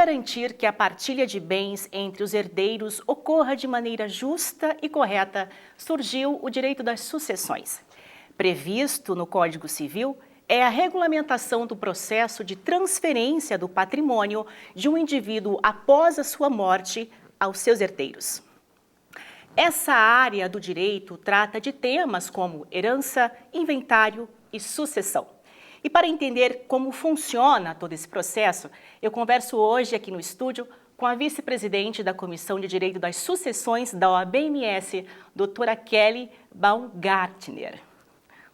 garantir que a partilha de bens entre os herdeiros ocorra de maneira justa e correta, surgiu o direito das sucessões. Previsto no Código Civil, é a regulamentação do processo de transferência do patrimônio de um indivíduo após a sua morte aos seus herdeiros. Essa área do direito trata de temas como herança, inventário e sucessão. E para entender como funciona todo esse processo, eu converso hoje aqui no estúdio com a vice-presidente da Comissão de Direito das Sucessões da OAB-MS, doutora Kelly Baumgartner.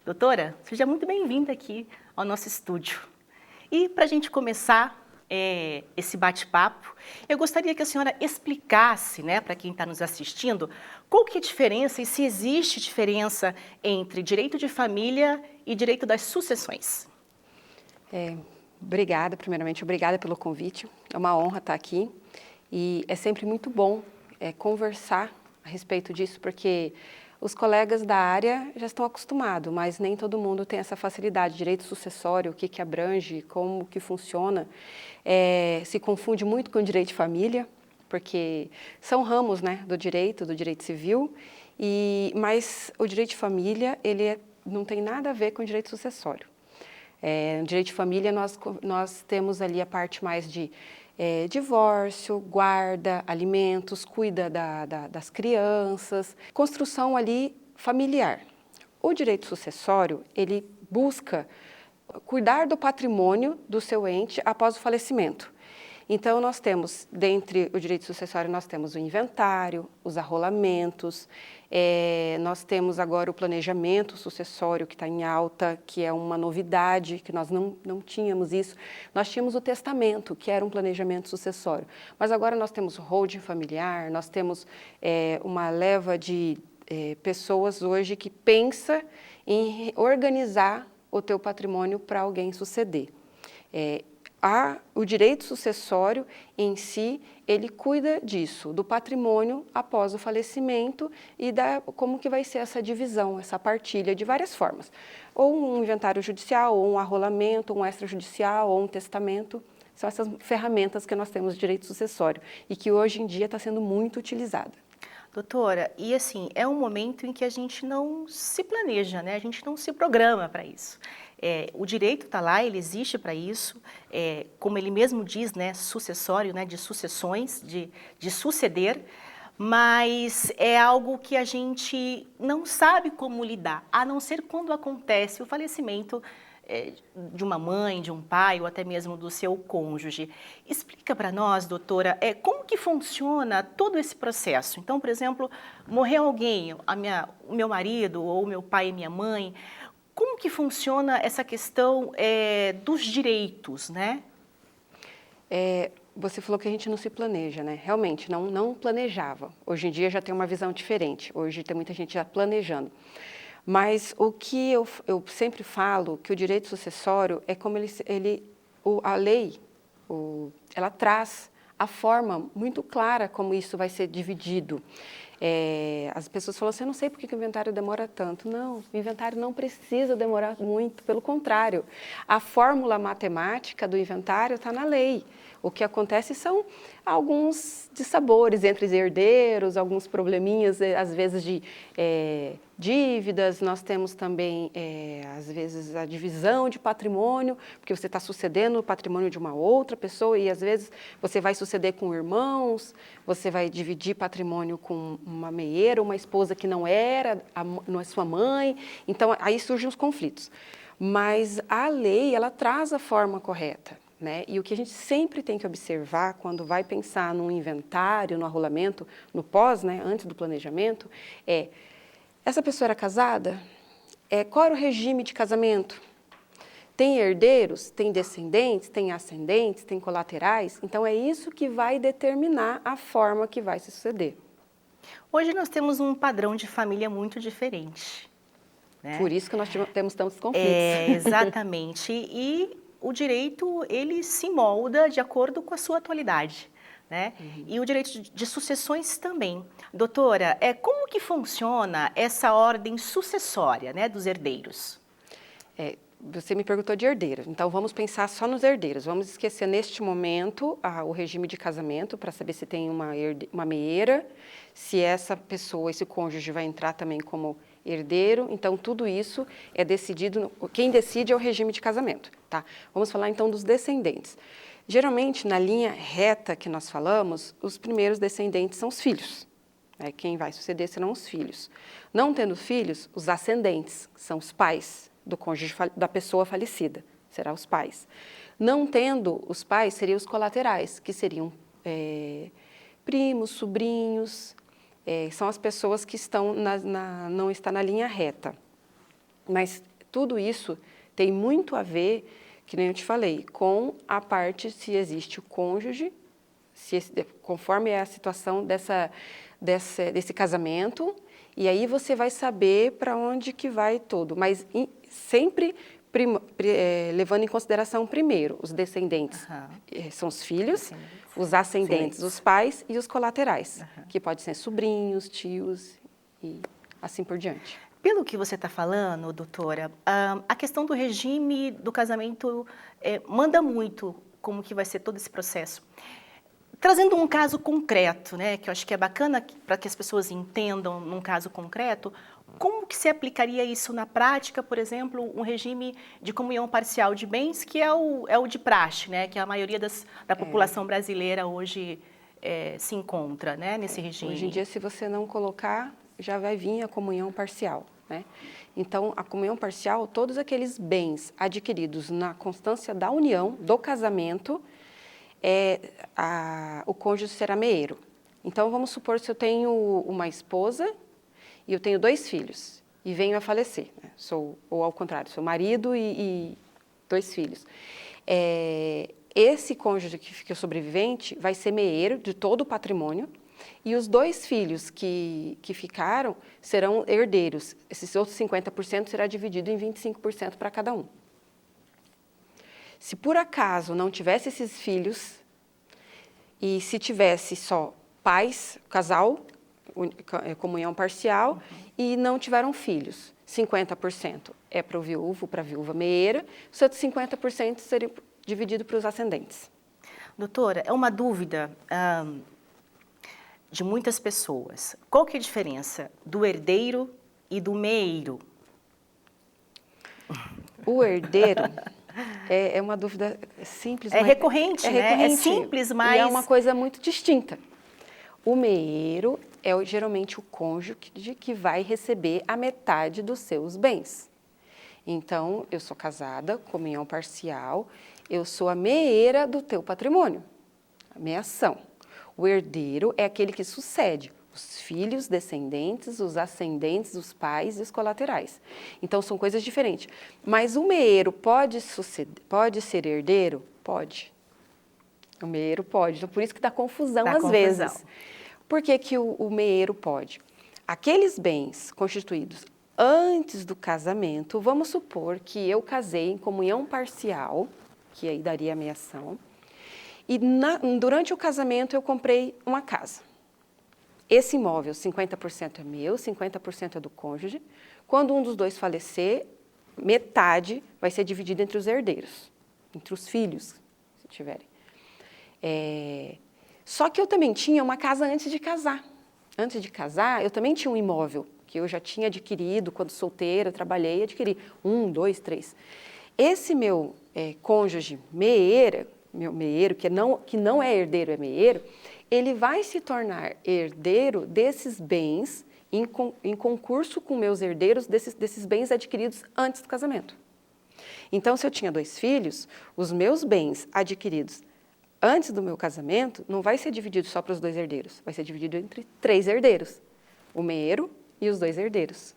Doutora, seja muito bem-vinda aqui ao nosso estúdio. E para a gente começar esse bate-papo, eu gostaria que a senhora explicasse, para quem está nos assistindo, qual que é a diferença e se existe diferença entre direito de família e direito das sucessões. Obrigada, primeiramente, obrigada pelo convite. É uma honra estar aqui e é sempre muito bom conversar a respeito disso, porque os colegas da área já estão acostumados, mas nem todo mundo tem essa facilidade. Direito sucessório, o que abrange, como que funciona, se confunde muito com o direito de família, porque são ramos do direito civil, mas o direito de família ele não tem nada a ver com o direito sucessório. No direito de família nós temos ali a parte mais de divórcio, guarda, alimentos, cuida das crianças, construção ali familiar. O direito sucessório, ele busca cuidar do patrimônio do seu ente após o falecimento. Então, nós temos, dentre o direito sucessório, nós temos o inventário, os arrolamentos, nós temos agora o planejamento sucessório que está em alta, que é uma novidade, que nós não tínhamos isso. Nós tínhamos o testamento, que era um planejamento sucessório, mas agora nós temos o holding familiar, nós temos uma leva de pessoas hoje que pensa em organizar o teu patrimônio para alguém suceder. O direito sucessório em si, ele cuida disso, do patrimônio após o falecimento e como que vai ser essa divisão, essa partilha de várias formas. Ou um inventário judicial, ou um arrolamento, um extrajudicial, ou um testamento. São essas ferramentas que nós temos de direito sucessório e que hoje em dia está sendo muito utilizada. Doutora, e assim, é um momento em que a gente não se planeja, a gente não se programa para isso. O direito está lá, ele existe para isso, como ele mesmo diz, sucessório, de sucessões, de suceder, mas é algo que a gente não sabe como lidar, a não ser quando acontece o falecimento de uma mãe, de um pai ou até mesmo do seu cônjuge. Explica para nós, doutora, como que funciona todo esse processo. Então, por exemplo, morreu alguém, o meu marido ou meu pai e minha mãe, como que funciona essa questão dos direitos, Você falou que a gente não se planeja, Realmente, não planejava. Hoje em dia já tem uma visão diferente. Hoje tem muita gente já planejando. Mas o que eu sempre falo, que o direito sucessório é como a lei, ela traz a forma muito clara como isso vai ser dividido. As pessoas falam assim, eu não sei por que o inventário demora tanto. Não, o inventário não precisa demorar muito, pelo contrário. A fórmula matemática do inventário está na lei. O que acontece são alguns dissabores entre os herdeiros, alguns probleminhas, às vezes de dívidas. Nós temos também, às vezes, a divisão de patrimônio, porque você está sucedendo o patrimônio de uma outra pessoa e, às vezes, você vai suceder com irmãos, você vai dividir patrimônio com uma meieira, uma esposa que não é sua mãe. Então, aí surgem os conflitos. Mas a lei, ela traz a forma correta. E o que a gente sempre tem que observar quando vai pensar no inventário, no arrolamento, no pós, antes do planejamento, essa pessoa era casada? Qual era o regime de casamento? Tem herdeiros? Tem descendentes? Tem ascendentes? Tem colaterais? Então, é isso que vai determinar a forma que vai se suceder. Hoje nós temos um padrão de família muito diferente. Por isso que nós temos tantos conflitos. Exatamente. E o direito, ele se molda de acordo com a sua atualidade, E o direito de sucessões também. Doutora, como que funciona essa ordem sucessória, dos herdeiros? você me perguntou de herdeiro, então vamos pensar só nos herdeiros. Vamos esquecer neste momento o regime de casamento para saber se tem uma meieira, se essa pessoa, esse cônjuge vai entrar também como herdeiro. Então tudo isso é decidido, quem decide é o regime de casamento, tá? Vamos falar então dos descendentes. Geralmente na linha reta que nós falamos, os primeiros descendentes são os filhos. Quem vai suceder serão os filhos. Não tendo filhos, os ascendentes, são os pais do cônjuge da pessoa falecida, serão os pais. Não tendo os pais, seriam os colaterais, que seriam primos, sobrinhos, são as pessoas que estão não está na linha reta. Mas tudo isso tem muito a ver, que nem eu te falei, com a parte se existe o cônjuge, conforme é a situação desse casamento, e aí você vai saber para onde que vai todo, mas sempre levando em consideração primeiro os descendentes, são os filhos, os ascendentes, os pais e os colaterais, que podem ser sobrinhos, tios e assim por diante. Pelo que você está falando, doutora, a questão do regime do casamento manda muito como que vai ser todo esse processo. Trazendo um caso concreto, né, que eu acho que é bacana para que as pessoas entendam num caso concreto, como que se aplicaria isso na prática, por exemplo, um regime de comunhão parcial de bens, que é o de praxe, né, que a maioria da população brasileira hoje se encontra, né, nesse regime. Hoje em dia, se você não colocar, já vai vir a comunhão parcial, né? Então, a comunhão parcial, todos aqueles bens adquiridos na constância da união, do casamento, o cônjuge será meieiro. Então, vamos supor se eu tenho uma esposa e eu tenho 2 filhos e venho a falecer, né? Ou ao contrário, sou marido e 2 filhos. Esse cônjuge que fica sobrevivente vai ser meieiro de todo o patrimônio e os 2 filhos que ficaram serão herdeiros. Esses outros 50% será dividido em 25% para cada um. Se por acaso não tivesse esses filhos e se tivesse só pais, casal, comunhão parcial, e não tiveram filhos, 50% é para o viúvo, para a viúva meieira, os outros 50% seria dividido para os ascendentes. Doutora, é uma dúvida de muitas pessoas. Qual que é a diferença do herdeiro e do meieiro? O herdeiro é uma dúvida simples. É recorrente, né? É simples, mas... E é uma coisa muito distinta. O meieiro é geralmente o cônjuge que vai receber a metade dos seus bens. Então, eu sou casada, comunhão parcial, eu sou a meieira do teu patrimônio, a meação. O herdeiro é aquele que sucede os filhos, descendentes, os ascendentes, os pais e os colaterais. Então, são coisas diferentes. Mas o meieiro pode ser herdeiro? Pode. O meieiro pode. Então, por isso que dá confusão às vezes. Por que o meieiro pode? Aqueles bens constituídos antes do casamento, vamos supor que eu casei em comunhão parcial, que aí daria a meação, e durante o casamento eu comprei uma casa. Esse imóvel, 50% é meu, 50% é do cônjuge. Quando um dos dois falecer, metade vai ser dividida entre os herdeiros, entre os filhos, se tiverem. Só que eu também tinha uma casa antes de casar. Antes de casar, eu também tinha um imóvel que eu já tinha adquirido quando solteira, trabalhei e adquiri 1, 2, 3. Esse meu cônjuge meieiro, que não é herdeiro, é meieiro, ele vai se tornar herdeiro desses bens em concurso com meus herdeiros desses bens adquiridos antes do casamento. Então, se eu tinha 2 filhos, os meus bens adquiridos antes do meu casamento não vai ser dividido só para os 2 herdeiros, vai ser dividido entre 3 herdeiros, o meieiro e os 2 herdeiros.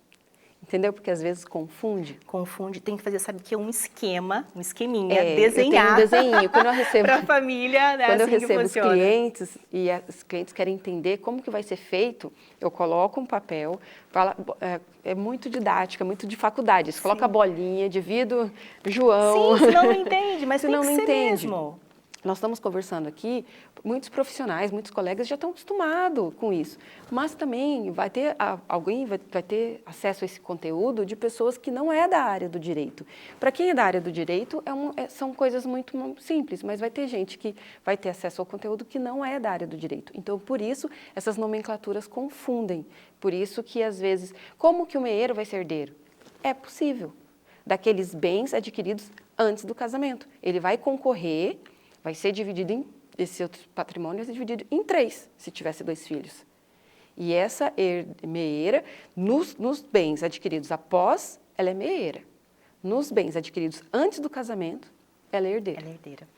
Entendeu? Porque às vezes confunde. Confunde, tem que fazer, sabe que é um esqueminha, desenhar. Eu tenho um desenho. Quando eu recebo para a família, né? Quando assim eu recebo os clientes e os clientes querem entender como que vai ser feito, eu coloco um papel, é muito didático, é muito de faculdade. Você coloca a bolinha, divido João. Sim, senão não entende, mas senão tem que não ser entende. mesmo. Nós estamos conversando aqui, muitos profissionais, muitos colegas já estão acostumados com isso, mas também vai ter alguém vai ter acesso a esse conteúdo de pessoas que não é da área do direito. Para quem é da área do direito, são coisas muito simples, mas vai ter gente que vai ter acesso ao conteúdo que não é da área do direito. Então, por isso, essas nomenclaturas confundem. Por isso que, às vezes, como que o meeiro vai ser herdeiro? É possível. Daqueles bens adquiridos antes do casamento. Ele vai concorrer, vai ser dividido esse outro patrimônio vai ser dividido em 3, se tivesse 2 filhos. E essa meeira, nos bens adquiridos após, ela é meeira. Nos bens adquiridos antes do casamento, ela é herdeira. Ela é herdeira.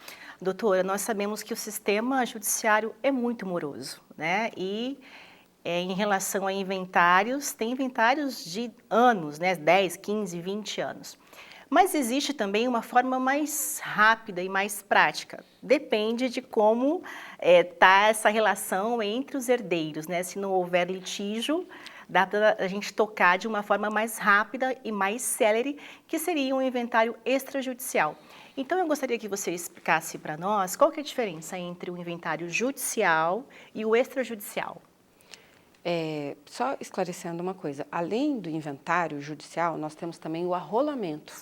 Doutora, nós sabemos que o sistema judiciário é muito moroso, né? E em relação a inventários, tem inventários de anos, né? 10, 15, 20 anos. Mas existe também uma forma mais rápida e mais prática. Depende de como está essa relação entre os herdeiros, né? Se não houver litígio, dá para a gente tocar de uma forma mais rápida e mais célere, que seria um inventário extrajudicial. Então, eu gostaria que você explicasse para nós qual que é a diferença entre o inventário judicial e o extrajudicial. Só esclarecendo uma coisa, além do inventário judicial, nós temos também o arrolamento.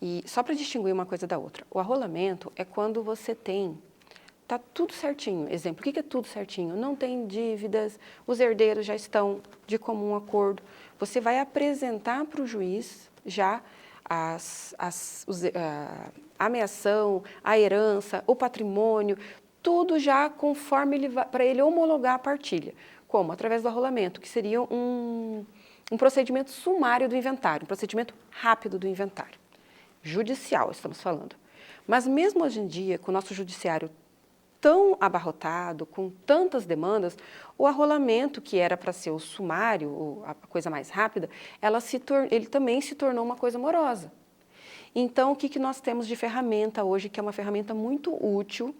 E só para distinguir uma coisa da outra, o arrolamento é quando você tá tudo certinho. Exemplo, o que é tudo certinho? Não tem dívidas, os herdeiros já estão de comum acordo. Você vai apresentar para o juiz já a ameação, a herança, o patrimônio, tudo já conforme para ele homologar a partilha. Como? Através do arrolamento, que seria um procedimento sumário do inventário, um procedimento rápido do inventário. Judicial, estamos falando. Mas mesmo hoje em dia, com o nosso judiciário tão abarrotado, com tantas demandas, o arrolamento, que era para ser o sumário, a coisa mais rápida, ele também se tornou uma coisa morosa. Então, o que nós temos de ferramenta hoje, que é uma ferramenta muito útil,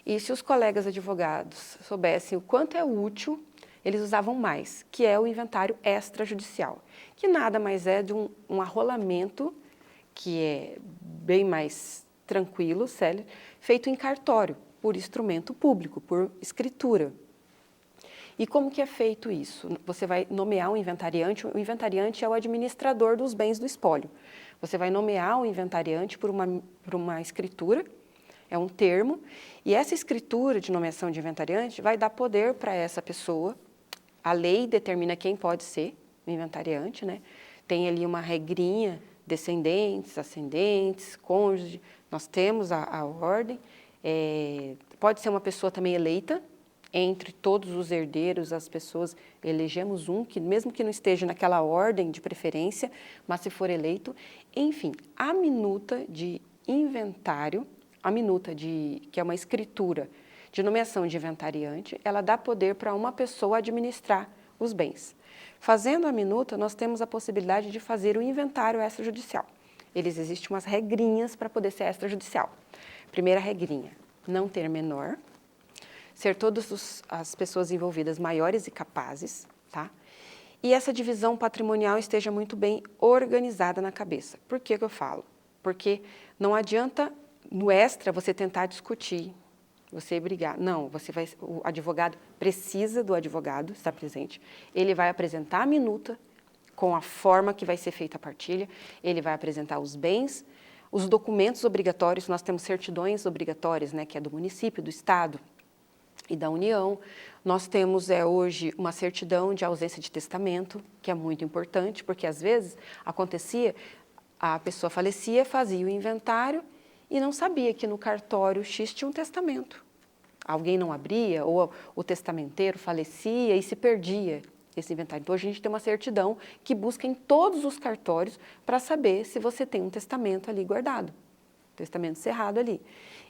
e se os colegas advogados soubessem o quanto é útil, eles usavam mais, que é o inventário extrajudicial, que nada mais é de um arrolamento que é bem mais tranquilo, célere, feito em cartório, por instrumento público, por escritura. E como que é feito isso? Você vai nomear um inventariante, o inventariante é o administrador dos bens do espólio. Você vai nomear o inventariante por uma escritura, é um termo, e essa escritura de nomeação de inventariante vai dar poder para essa pessoa. A lei determina quem pode ser o inventariante, né? Tem ali uma regrinha, descendentes, ascendentes, cônjuge, nós temos a ordem. Pode ser uma pessoa também eleita, entre todos os herdeiros, as pessoas, elegemos um, que mesmo que não esteja naquela ordem de preferência, mas se for eleito, enfim, a minuta de inventário, que é uma escritura de nomeação de inventariante, ela dá poder para uma pessoa administrar os bens. Fazendo a minuta, nós temos a possibilidade de fazer o inventário extrajudicial. Existem umas regrinhas para poder ser extrajudicial. Primeira regrinha, não ter menor, ser todas as pessoas envolvidas maiores e capazes, tá? E essa divisão patrimonial esteja muito bem organizada na cabeça. Por que eu falo? Porque não adianta no extra você tentar discutir, você brigar. Não, o advogado precisa do advogado estar presente. Ele vai apresentar a minuta com a forma que vai ser feita a partilha, ele vai apresentar os bens, os documentos obrigatórios, nós temos certidões obrigatórias, né, que é do município, do estado e da União. Nós temos hoje uma certidão de ausência de testamento, que é muito importante, porque às vezes acontecia, a pessoa falecia, fazia o inventário e não sabia que no cartório X tinha um testamento. Alguém não abria, ou o testamenteiro falecia e se perdia esse inventário. Então, hoje a gente tem uma certidão que busca em todos os cartórios para saber se você tem um testamento ali guardado, testamento cerrado ali.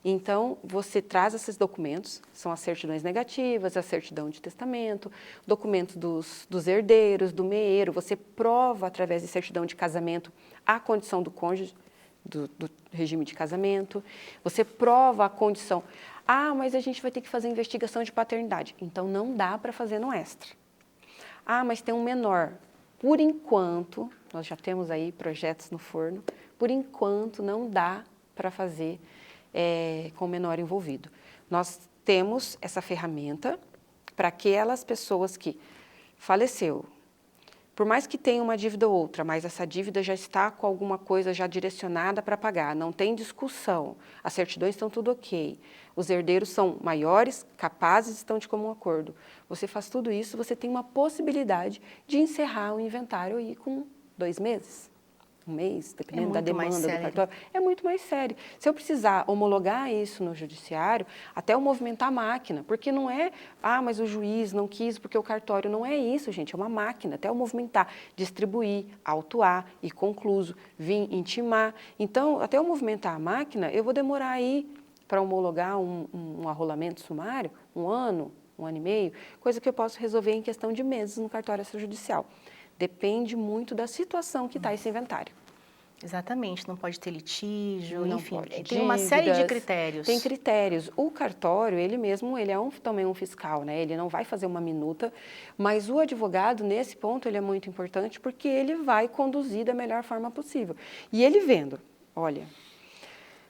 Então, você traz esses documentos, são as certidões negativas, a certidão de testamento, documentos dos herdeiros, do meeiro, você prova através de certidão de casamento a condição do cônjuge, do regime de casamento, você prova a condição. Ah, mas a gente vai ter que fazer investigação de paternidade. Então, não dá para fazer no extra. Ah, mas tem um menor. Por enquanto, nós já temos aí projetos no forno, por enquanto não dá para fazer com o menor envolvido. Nós temos essa ferramenta para aquelas pessoas que faleceu, por mais que tenha uma dívida ou outra, mas essa dívida já está com alguma coisa já direcionada para pagar, não tem discussão, as certidões estão tudo ok, os herdeiros são maiores, capazes, estão de comum acordo. Você faz tudo isso, você tem uma possibilidade de encerrar o inventário aí com 2 meses. 1 mês, dependendo da demanda do cartório, é muito mais sério. Se eu precisar homologar isso no judiciário, até eu movimentar a máquina, porque não é, mas o juiz não quis porque o cartório, não é isso, gente, é uma máquina, até eu movimentar, distribuir, autuar e concluso, vir intimar. Então, até eu movimentar a máquina, eu vou demorar aí para homologar um arrolamento sumário, 1 ano, 1 ano e meio, coisa que eu posso resolver em questão de meses no cartório extrajudicial. Depende muito da situação que está esse inventário. Exatamente, não pode ter litígio, não enfim, pode. tem uma série de critérios. Tem critérios. O cartório, ele mesmo, ele é também um fiscal, né? Ele não vai fazer uma minuta, mas o advogado, nesse ponto, ele é muito importante porque ele vai conduzir da melhor forma possível. E ele vendo, olha,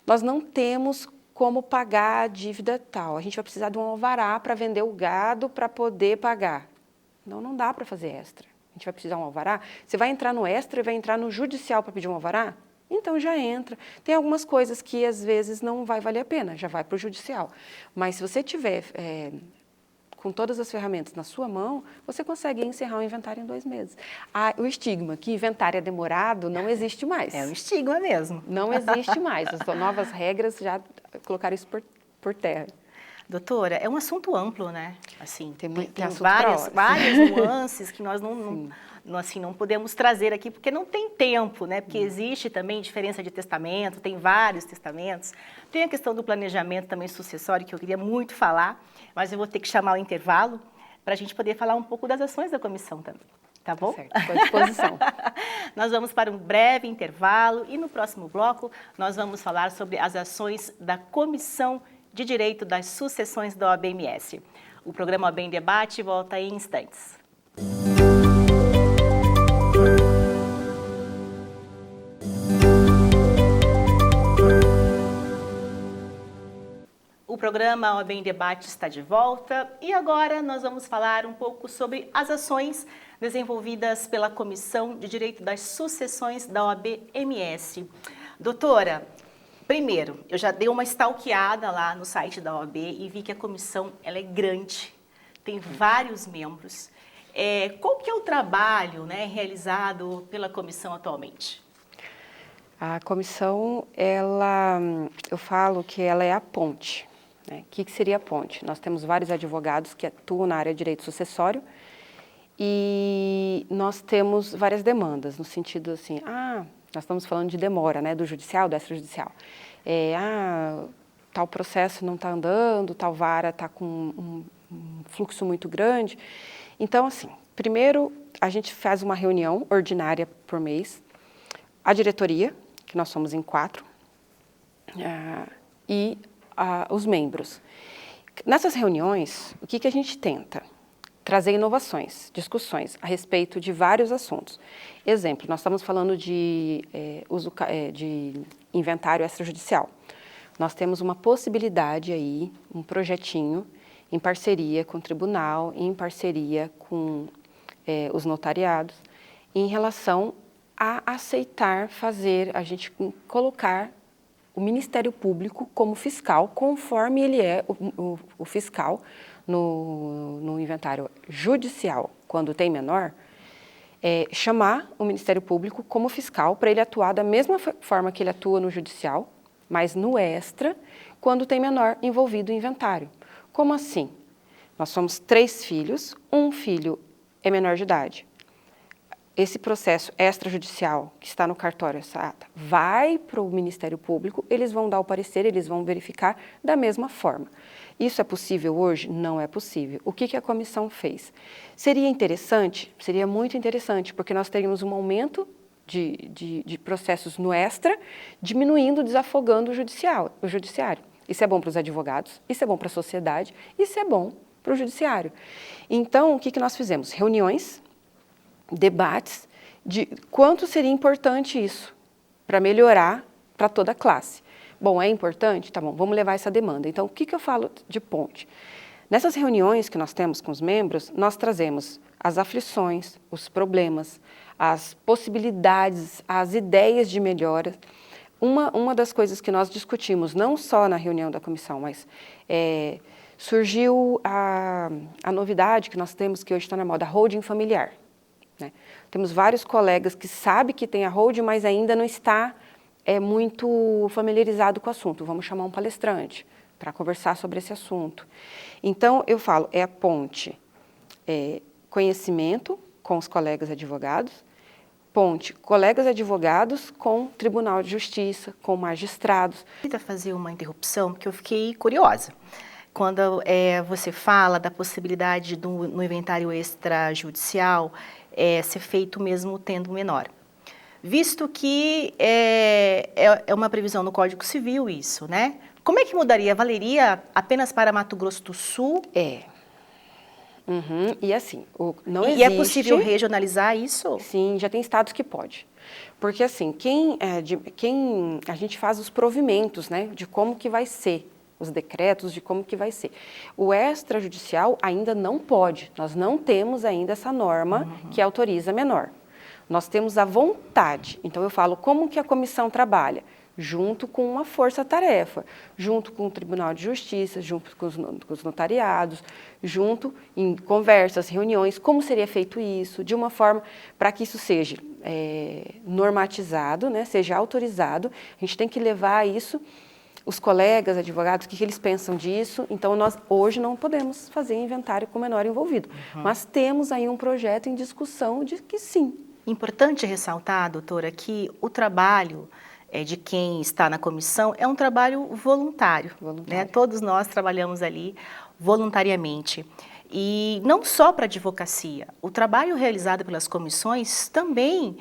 nós não temos como pagar a dívida tal, a gente vai precisar de um alvará para vender o gado para poder pagar. Não dá para fazer extra. A gente vai precisar de um alvará? Você vai entrar no extra e vai entrar no judicial para pedir um alvará? Então já entra. Tem algumas coisas que às vezes não vai valer a pena, já vai para o judicial. Mas se você tiver com todas as ferramentas na sua mão, você consegue encerrar o inventário em 2 meses. O estigma que inventário é demorado não existe mais. É um estigma mesmo. Não existe mais. As novas regras já colocaram isso por terra. Doutora, é um assunto amplo, né? Assim, tem várias nuances que nós não podemos trazer aqui, porque não tem tempo, né? Porque existe também diferença de testamento, tem vários testamentos. Tem a questão do planejamento também sucessório, que eu queria muito falar, mas eu vou ter que chamar o intervalo para a gente poder falar um pouco das ações da comissão também. Tá bom? Certo, estou à disposição. Nós vamos para um breve intervalo e no próximo bloco nós vamos falar sobre as ações da Comissão de Direito das Sucessões da OAB-MS. O programa OAB em Debate volta em instantes. O programa OAB em Debate está de volta e agora nós vamos falar um pouco sobre as ações desenvolvidas pela Comissão de Direito das Sucessões da OAB-MS. Doutora, primeiro, eu já dei uma stalkeada lá no site da OAB e vi que a comissão ela é grande, tem vários membros. Qual que é o trabalho, né, realizado pela comissão atualmente? A comissão, eu falo que ela é a ponte. Né? O que seria a ponte? Nós temos vários advogados que atuam na área de direito sucessório e nós temos várias demandas, no sentido assim, nós estamos falando de demora, né, do judicial, do extrajudicial. Tal processo não está andando, tal vara está com um fluxo muito grande. Então, assim, primeiro a gente faz uma reunião ordinária por mês, a diretoria, que nós somos em 4, e os membros. Nessas reuniões, o que a gente tenta? Trazer inovações, discussões a respeito de vários assuntos. Exemplo, nós estamos falando de inventário extrajudicial. Nós temos uma possibilidade aí, um projetinho em parceria com o tribunal, em parceria com os notariados, em relação a aceitar a gente colocar o Ministério Público como fiscal, conforme ele é o fiscal no inventário judicial, quando tem menor, chamar o Ministério Público como fiscal para ele atuar da mesma forma que ele atua no judicial, mas no extra, quando tem menor envolvido o inventário. Como assim? Nós somos 3 filhos, um filho é menor de idade. Esse processo extrajudicial que está no cartório, essa ata, vai para o Ministério Público, eles vão dar o parecer, eles vão verificar da mesma forma. Isso é possível hoje? Não é possível. O que a comissão fez? Seria interessante? Seria muito interessante, porque nós teríamos um aumento de processos no extra, diminuindo, desafogando o judiciário. Isso é bom para os advogados, isso é bom para a sociedade, isso é bom para o judiciário. Então, o que nós fizemos? Reuniões, debates de quanto seria importante isso para melhorar para toda a classe. Bom, é importante? Tá bom, vamos levar essa demanda. Então, o que eu falo de ponte? Nessas reuniões que nós temos com os membros, nós trazemos as aflições, os problemas, as possibilidades, as ideias de melhora. Uma das coisas que nós discutimos, não só na reunião da comissão, mas surgiu a novidade que nós temos, que hoje está na moda, a holding familiar. Né? Temos vários colegas que sabem que tem a holding, mas ainda não está muito familiarizado com o assunto. Vamos chamar um palestrante para conversar sobre esse assunto. Então, eu falo, é a ponte, conhecimento com os colegas advogados, ponte, colegas advogados com Tribunal de Justiça, com magistrados. Vou fazer uma interrupção, porque eu fiquei curiosa. Quando você fala da possibilidade no inventário extrajudicial ser feito mesmo tendo menor. Visto que é uma previsão no Código Civil isso, né? Como é que mudaria? Valeria apenas para Mato Grosso do Sul? E assim, não existe... E é possível regionalizar isso? Sim, já tem estados que pode. Porque assim, a gente faz os provimentos, né, de como que vai ser, os decretos de como que vai ser. O extrajudicial ainda não pode, nós não temos ainda essa norma que autoriza menor. Nós temos a vontade, então eu falo como que a comissão trabalha, junto com uma força-tarefa, junto com o Tribunal de Justiça, junto com os notariados, junto em conversas, reuniões, como seria feito isso, de uma forma para que isso seja normatizado, né, seja autorizado. A gente tem que levar isso, os colegas advogados, o que eles pensam disso. Então, nós hoje não podemos fazer inventário com menor envolvido, mas temos aí um projeto em discussão de que sim. Importante ressaltar, doutora, que o trabalho de quem está na comissão é um trabalho voluntário. Né? Todos nós trabalhamos ali voluntariamente. E não só para a advocacia, o trabalho realizado pelas comissões também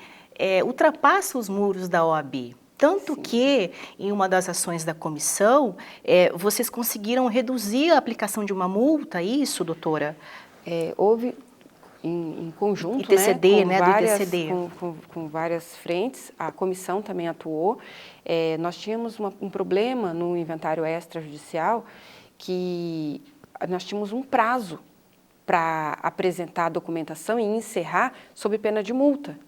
ultrapassa os muros da OAB. Tanto que, em uma das ações da comissão, vocês conseguiram reduzir a aplicação de uma multa, isso, doutora? Houve... Em conjunto, ITCD, né, com várias frentes, a comissão também atuou. Nós tínhamos um problema no inventário extrajudicial, que nós tínhamos um prazo para apresentar a documentação e encerrar sob pena de multa.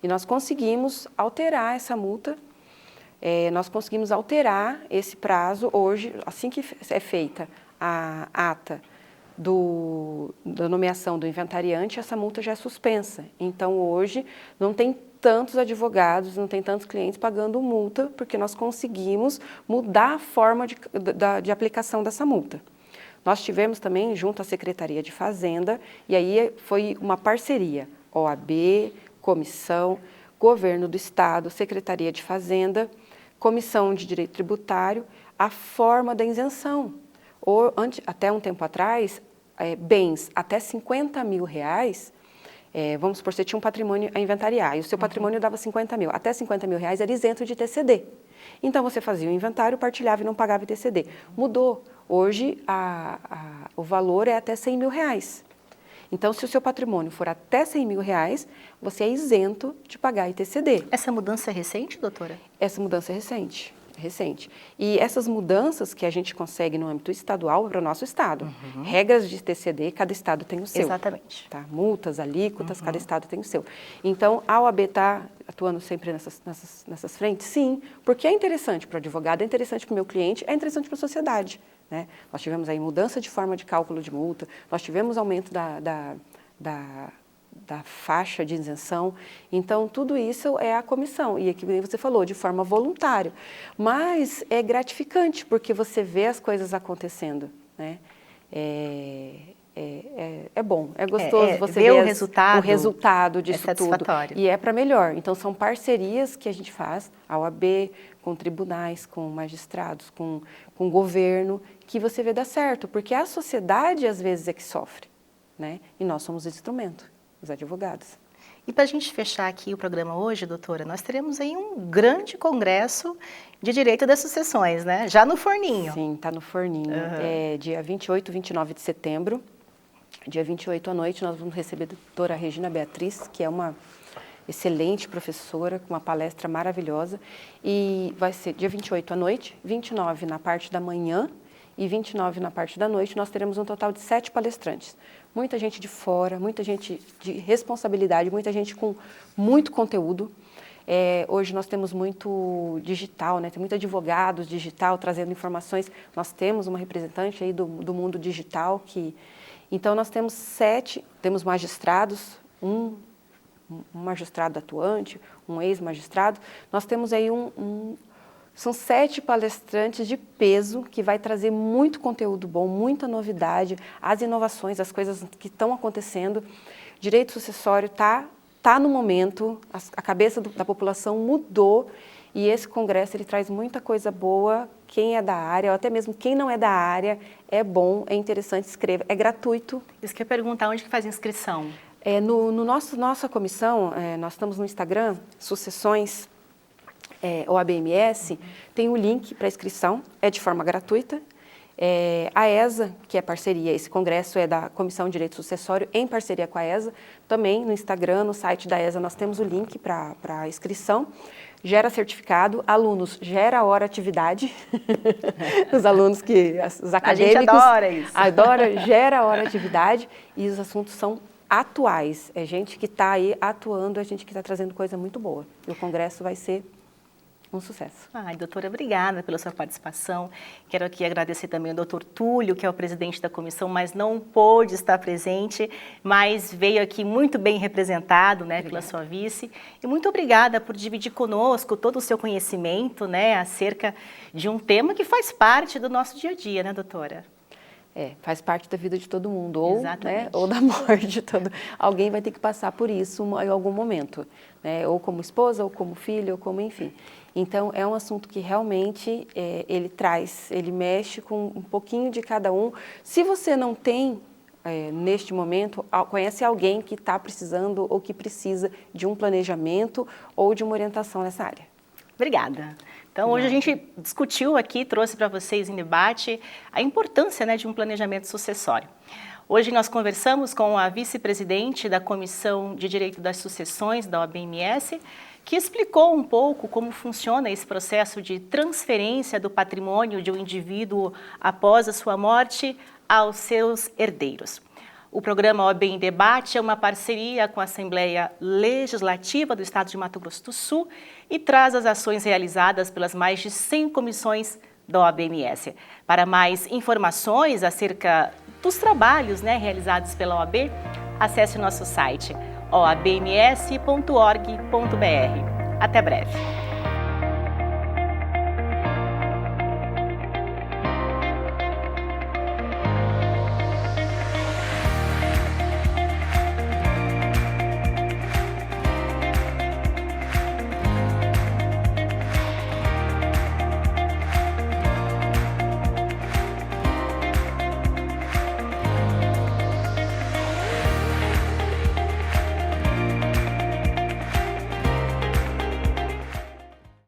E nós conseguimos alterar essa multa, nós conseguimos alterar esse prazo hoje, assim que é feita a ata da nomeação do inventariante, essa multa já é suspensa. Então, hoje, não tem tantos advogados, não tem tantos clientes pagando multa, porque nós conseguimos mudar a forma de aplicação dessa multa. Nós tivemos também, junto à Secretaria de Fazenda, e aí foi uma parceria, OAB, Comissão, Governo do Estado, Secretaria de Fazenda, Comissão de Direito Tributário, a forma da isenção. Até um tempo atrás, bens até R$50 mil, vamos supor, você tinha um patrimônio a inventariar e o seu patrimônio dava 50 mil. Até R$50 mil era isento de ITCD. Então, você fazia o inventário, partilhava e não pagava ITCD. Mudou. Hoje, o valor é até R$100 mil. Então, se o seu patrimônio for até R$100 mil, você é isento de pagar ITCD. Essa mudança é recente, doutora? Essa mudança é recente. E essas mudanças que a gente consegue no âmbito estadual para o nosso estado. Regras de ITCD, cada estado tem o seu. Exatamente. Tá? Multas, alíquotas, cada estado tem o seu. Então, a OAB está atuando sempre nessas frentes? Sim, porque é interessante para o advogado, é interessante para o meu cliente, é interessante para a sociedade. Né? Nós tivemos aí mudança de forma de cálculo de multa, nós tivemos aumento da faixa de isenção. Então, tudo isso é a comissão. E aqui você falou, de forma voluntária. Mas é gratificante, porque você vê as coisas acontecendo. Né? É bom, é gostoso você ver o resultado disso tudo. E é para melhor. Então, são parcerias que a gente faz, a OAB, com tribunais, com magistrados, com o governo, que você vê dar certo. Porque a sociedade, às vezes, é que sofre. Né? E nós somos o instrumento. Os advogados. E para a gente fechar aqui o programa hoje, doutora, nós teremos aí um grande congresso de direito das sucessões, né? Já no forninho. Sim, está no forninho. É dia 28, 29 de setembro. Dia 28 à noite nós vamos receber a doutora Regina Beatriz, que é uma excelente professora, com uma palestra maravilhosa. E vai ser dia 28 à noite, 29 na parte da manhã e 29 na parte da noite. Nós teremos um total de 7 palestrantes. Muita gente de fora, muita gente de responsabilidade, muita gente com muito conteúdo. Hoje nós temos muito digital, né? Tem muitos advogados digital trazendo informações. Nós temos uma representante aí do mundo digital então nós temos 7, temos magistrados, um magistrado atuante, um ex-magistrado. Nós temos aí são 7 palestrantes de peso que vai trazer muito conteúdo bom, muita novidade, as inovações, as coisas que estão acontecendo. Direito sucessório está no momento, a cabeça da população mudou e esse congresso ele traz muita coisa boa. Quem é da área, ou até mesmo quem não é da área, é bom, é interessante, escreva, é gratuito. Isso que eu ia perguntar, onde que faz inscrição? Nossa comissão, nós estamos no Instagram, Sucessões OAB-MS, tem o link para inscrição, é de forma gratuita. A ESA, que é parceria, esse congresso é da Comissão de Direito Sucessório, em parceria com a ESA, também no Instagram, no site da ESA, nós temos o link para inscrição. Gera certificado, alunos, gera hora atividade, os alunos os acadêmicos... A gente adora isso. Adora, gera hora atividade e os assuntos são atuais. É gente que está aí atuando, é gente que está trazendo coisa muito boa. E o congresso vai ser um sucesso. Ai, doutora, obrigada pela sua participação. Quero aqui agradecer também ao doutor Túlio, que é o presidente da comissão, mas não pôde estar presente, mas veio aqui muito bem representado, né, pela sua vice. E muito obrigada por dividir conosco todo o seu conhecimento, né, acerca de um tema que faz parte do nosso dia a dia, né, doutora? Faz parte da vida de todo mundo, ou, né, ou da morte de todo. Alguém vai ter que passar por isso em algum momento, né, ou como esposa, ou como filho, ou como enfim. Então, é um assunto que realmente ele mexe com um pouquinho de cada um. Se você não tem, neste momento, conhece alguém que está precisando ou que precisa de um planejamento ou de uma orientação nessa área. Obrigada. Então, hoje a gente discutiu aqui, trouxe para vocês em debate a importância, né, de um planejamento sucessório. Hoje nós conversamos com a vice-presidente da Comissão de Direito das Sucessões da OAB-MS, que explicou um pouco como funciona esse processo de transferência do patrimônio de um indivíduo após a sua morte aos seus herdeiros. O programa OAB em Debate é uma parceria com a Assembleia Legislativa do Estado de Mato Grosso do Sul e traz as ações realizadas pelas mais de 100 comissões da OAB-MS. Para mais informações acerca dos trabalhos, né, realizados pela OAB, acesse o nosso site oabms.org.br. Até breve!